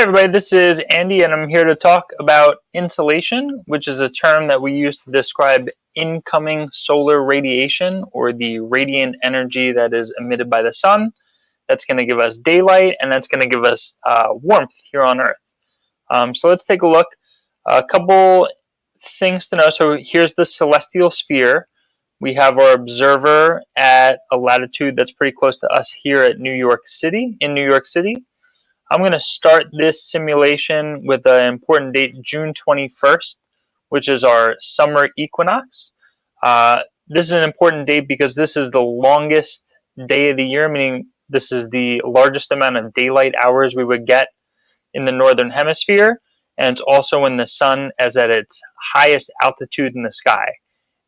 everybody, this is Andy and I'm here to talk about insolation, which is a term that we use to describe incoming solar radiation or the radiant energy that is emitted by the sun. That's going to give us daylight and that's going to give us warmth here on Earth. So let's take a look. A couple things to know. So here's the celestial sphere. We have our observer at a latitude that's pretty close to us here at New York City, in New York City. I'm going to start this simulation with an important date, June 21st, which is our summer equinox. This is an important date because this is the longest day of the year, meaning this is the largest amount of daylight hours we would get in the northern hemisphere, and it's also when the sun is at its highest altitude in the sky.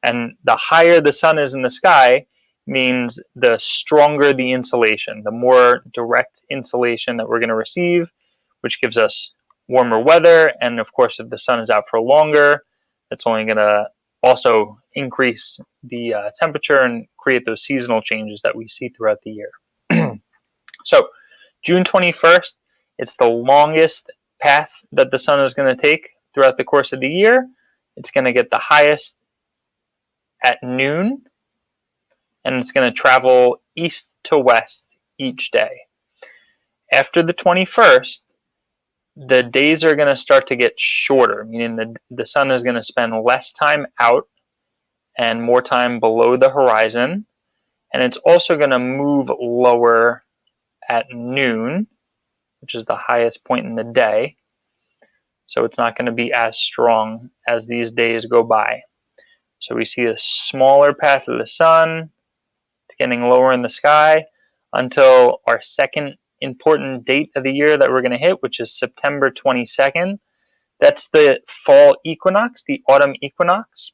And the higher the sun is in the sky means the stronger the insolation, the more direct insolation that we're going to receive, which gives us warmer weather. And of course, if the sun is out for longer, that's only going to also increase the temperature and create those seasonal changes that we see throughout the year. So June 21st, it's the longest path that the sun is going to take throughout the course of the year. It's going to get the highest at noon, and it's going to travel east to west each day. After the 21st, the days are going to start to get shorter, meaning the sun is going to spend less time out and more time below the horizon. And it's also going to move lower at noon, which is the highest point in the day. So it's not going to be as strong as these days go by. So we see a smaller path of the sun. It's getting lower in the sky until our second important date of the year that we're going to hit, which is September 22nd. That's the fall equinox, the autumn equinox.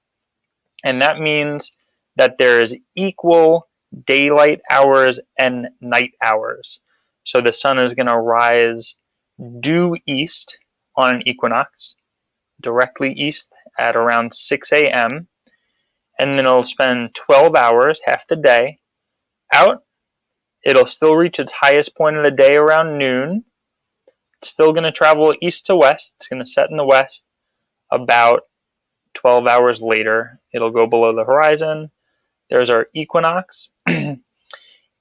And that means that there is equal daylight hours and night hours. So the sun is going to rise due east on an equinox, directly east at around 6 a.m. And then it'll spend 12 hours, half the day, out. It'll still reach its highest point of the day around noon. It's still going to travel east to west. It's going to set in the west. About 12 hours later, it'll go below the horizon. There's our equinox.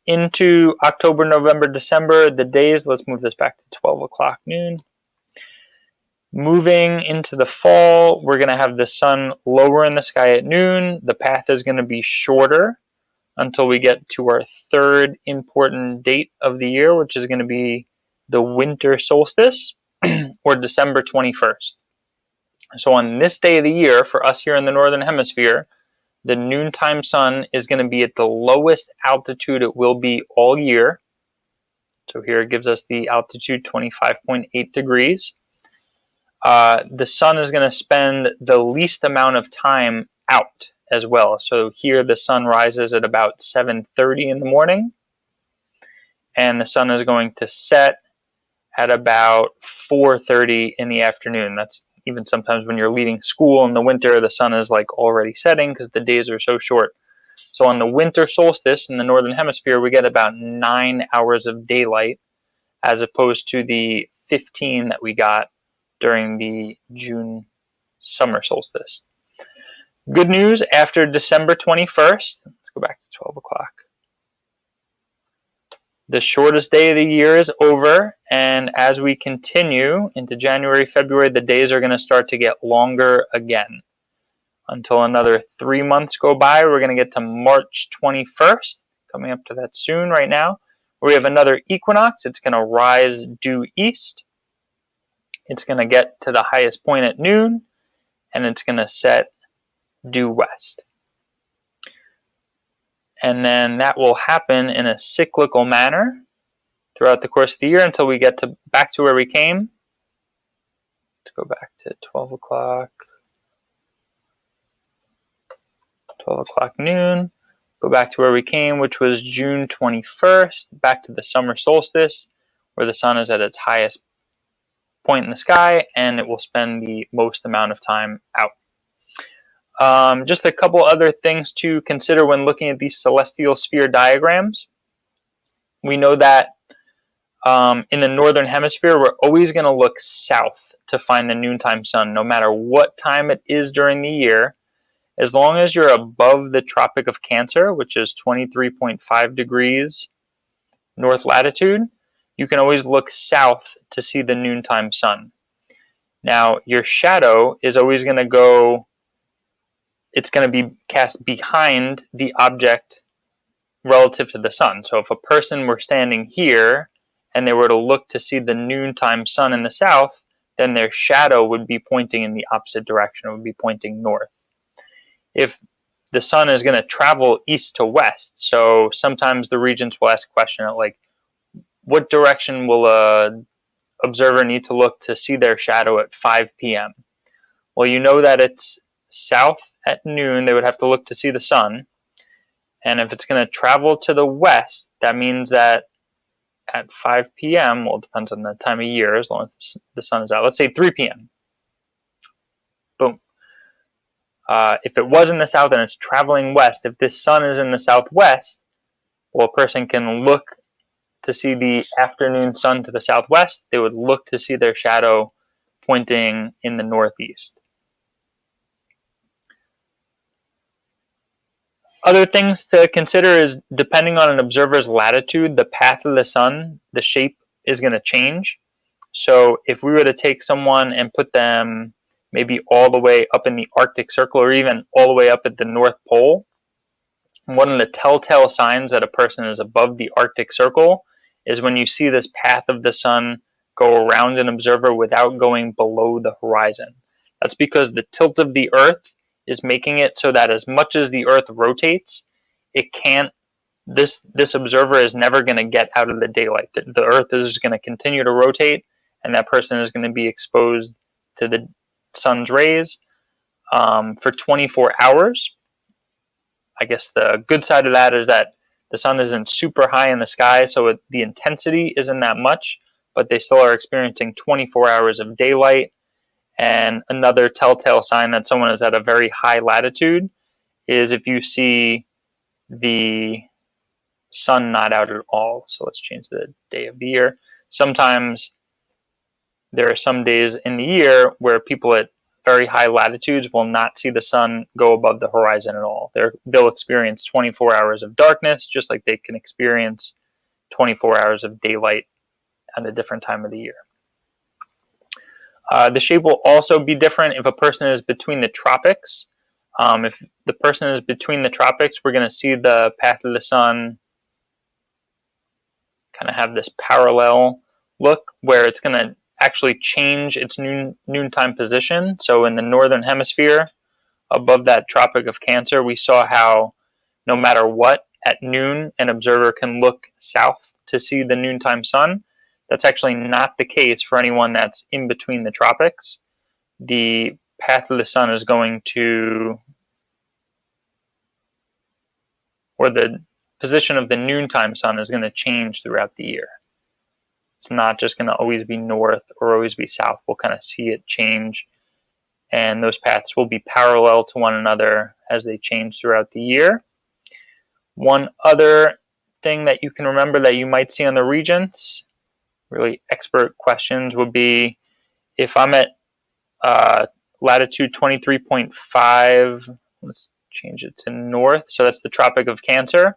Into October, November, December, the days, let's move this back to 12 o'clock noon. Moving into the fall, we're going to have the sun lower in the sky at noon. The path is going to be shorter until we get to our third important date of the year, which is going to be the winter solstice, or December 21st. So on this day of the year, for us here in the northern hemisphere, the noontime sun is going to be at the lowest altitude it will be all year. So here it gives us the altitude, 25.8 degrees. The sun is going to spend the least amount of time out as well. So here the sun rises at about 7:30 in the morning, and the sun is going to set at about 4:30 in the afternoon. That's even sometimes when you're leaving school in the winter, the sun is like already setting because the days are so short. So on the winter solstice in the northern hemisphere, we get about 9 hours of daylight as opposed to the 15 that we got during the June summer solstice. Good news, after December 21st, let's go back to 12 o'clock. The shortest day of the year is over, and as we continue into January, February, the days are going to start to get longer again. Until another 3 months go by, we're going to get to March 21st, coming up to that soon right now, where we have another equinox. It's going to rise due east. It's going to get to the highest point at noon, and it's going to set due west. And then that will happen in a cyclical manner throughout the course of the year until we get back to where we came. Let's go back to 12 o'clock. 12 o'clock noon. Go back to where we came, which was June 21st, back to the summer solstice, where the sun is at its highest point in the sky, and it will spend the most amount of time out. Just a couple other things to consider when looking at these celestial sphere diagrams. We know that In the northern hemisphere, we're always going to look south to find the noontime sun, no matter what time it is during the year. As long as you're above the Tropic of Cancer, which is 23.5 degrees north latitude, you can always look south to see the noontime sun. Now, your shadow is always going to go, it's going to be cast behind the object relative to the sun. So if a person were standing here and they were to look to see the noontime sun in the south, then their shadow would be pointing in the opposite direction. It would be pointing north. If the sun is going to travel east to west, so sometimes the regents will ask a question like, what direction will a observer need to look to see their shadow at 5 p.m.? Well, you know that it's south at noon, they would have to look to see the sun. And if it's going to travel to the west, that means that at 5 p.m., well, it depends on the time of year, as long as the sun is out. Let's say 3 p.m. Boom. If it was in the south and it's traveling west, if this sun is in the southwest, well, a person can look to see the afternoon sun to the southwest. They would look to see their shadow pointing in the northeast. Other things to consider is, depending on an observer's latitude, the path of the sun, the shape is going to change. So if we were to take someone and put them maybe all the way up in the Arctic Circle or even all the way up at the North Pole, one of the telltale signs that a person is above the Arctic Circle is when you see this path of the sun go around an observer without going below the horizon. That's because the tilt of the Earth is making it so that as much as the Earth rotates, it can't, this observer is never going to get out of the daylight. The Earth is going to continue to rotate, and that person is going to be exposed to the sun's rays for 24 hours. I guess the good side of that is that the sun isn't super high in the sky, so the intensity isn't that much, but they still are experiencing 24 hours of daylight. And another telltale sign that someone is at a very high latitude is if you see the sun not out at all. So let's change the day of the year. Sometimes there are some days in the year where people at very high latitudes will not see the sun go above the horizon at all. They'll experience 24 hours of darkness, just like they can experience 24 hours of daylight at a different time of the year. The shape will also be different if a person is between the tropics. If the person is between the tropics, we're going to see the path of the sun kind of have this parallel look where it's going to actually change its noontime position. So in the northern hemisphere, above that Tropic of Cancer, we saw how no matter what, at noon, an observer can look south to see the noontime sun. That's actually not the case for anyone that's in between the tropics. The path of the sun is going to, or the position of the noontime sun is going to change throughout the year. It's not just going to always be north or always be south. We'll kind of see it change, and those paths will be parallel to one another as they change throughout the year. One other thing that you can remember that you might see on the regents, really expert questions, would be if I'm at latitude 23.5, let's change it to north, so that's the Tropic of Cancer,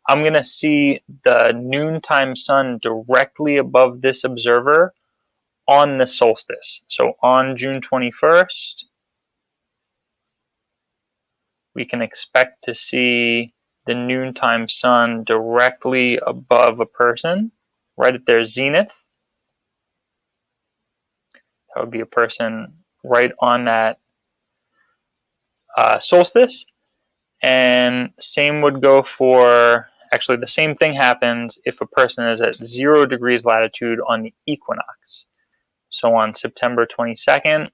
I'm going to see the noontime sun directly above this observer on the solstice. So on June 21st, we can expect to see the noontime sun directly above a person, right at their zenith. That would be a person right on that solstice. And same would go for, actually the same thing happens if a person is at 0 degrees latitude on the equinox. So on September 22nd,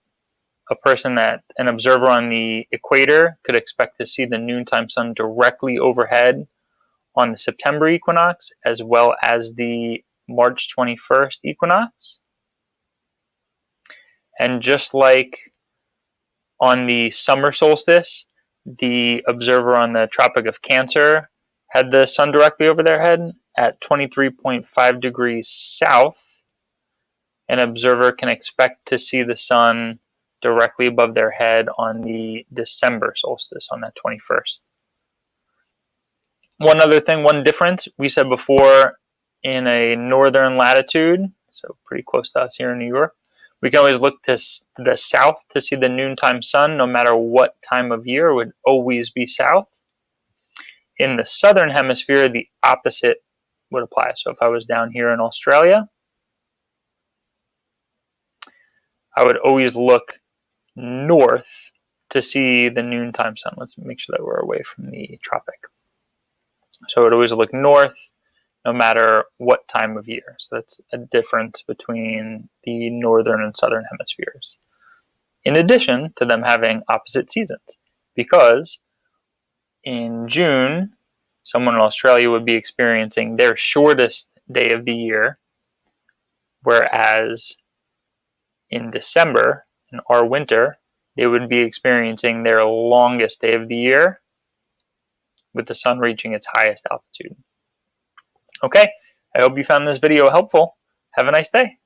an observer on the equator could expect to see the noontime sun directly overhead on the September equinox, as well as the March 21st equinox. And just like on the summer solstice, the observer on the Tropic of Cancer had the sun directly over their head at 23.5 degrees south, an observer can expect to see the sun directly above their head on the December solstice on that 21st. One other thing, one difference, we said before, in a northern latitude, so pretty close to us here in New York, we can always look to the south to see the noontime sun. No matter what time of year, it would always be south. In the southern hemisphere, the opposite would apply. So if I was down here in Australia, I would always look north to see the noontime sun. Let's make sure that we're away from the tropic. So it would always look north no matter what time of year. So that's a difference between the northern and southern hemispheres. In addition to them having opposite seasons, because in June, someone in Australia would be experiencing their shortest day of the year, whereas in December, in our winter, they would be experiencing their longest day of the year, with the sun reaching its highest altitude. Okay, I hope you found this video helpful. Have a nice day.